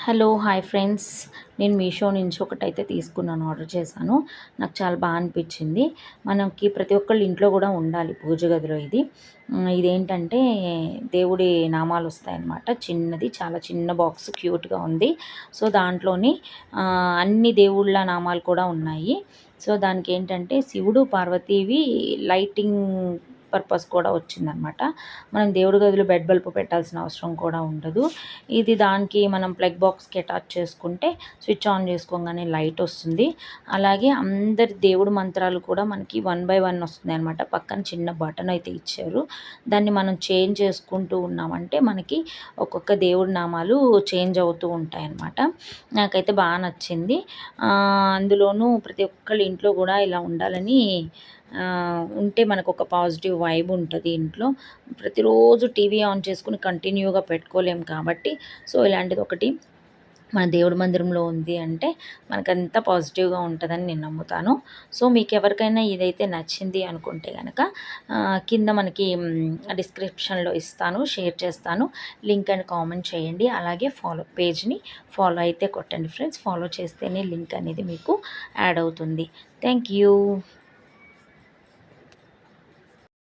Hello hi friends. నేను మీషో నుంచి ఒకటైతే తీసుకున్నాను, ఆర్డర్ చేశాను. నాకు చాలా బాగా అనిపించింది. మనకి ప్రతి ఒక్కళ్ళ ఇంట్లో కూడా ఉండాలి పూజ గదిలో ఇది. ఇదేంటంటే దేవుడి నామాలు వస్తాయన్నమాట. చిన్నది, చాలా చిన్న బాక్స్, క్యూట్గా ఉంది. సో దాంట్లోని అన్ని దేవుళ్ళ నామాలు కూడా ఉన్నాయి. సో దానికి ఏంటంటే శివుడు పార్వతీవి లైటింగ్ పర్పస్ కూడా వచ్చిందనమాట. మనం దేవుడి గదిలో బెడ్ బల్బ్ పెట్టాల్సిన అవసరం కూడా ఉండదు. ఇది దానికి మనం ప్లగ్ బాక్స్కి అటాచ్ చేసుకుంటే స్విచ్ ఆన్ చేసుకోగానే లైట్ వస్తుంది. అలాగే అందరి దేవుడి మంత్రాలు కూడా మనకి 1 బై 1 వస్తుంది అనమాట. పక్కన చిన్న బటన్ అయితే ఇచ్చారు. దాన్ని మనం చేంజ్ చేసుకుంటూ ఉన్నామంటే మనకి ఒక్కొక్క దేవుడి నామాలు చేంజ్ అవుతూ ఉంటాయన్నమాట. నాకైతే బాగా నచ్చింది. అందులోనూ ప్రతి ఒక్కళ్ళ ఇంట్లో కూడా ఇలా ఉండాలని ఉంటే మనకు ఒక పాజిటివ్ వైబ్ ఉంటుంది ఇంట్లో. ప్రతిరోజు టీవీ ఆన్ చేసుకుని కంటిన్యూగా పెట్టుకోలేము కాబట్టి సో ఇలాంటిది ఒకటి మన దేవుడి మందిరంలో ఉంది అంటే మనకంతా పాజిటివ్గా ఉంటుందని నేను నమ్ముతాను. సో మీకు ఎవరికైనా ఇదైతే నచ్చింది అనుకుంటే కనుక కింద మనకి డిస్క్రిప్షన్లో ఇస్తాను, షేర్ చేస్తాను. లింక్ అని కామెంట్ చేయండి. అలాగే పేజ్ని ఫాలో అయితే కొట్టండి ఫ్రెండ్స్. ఫాలో చేస్తేనే లింక్ అనేది మీకు యాడ్ అవుతుంది. Thank you.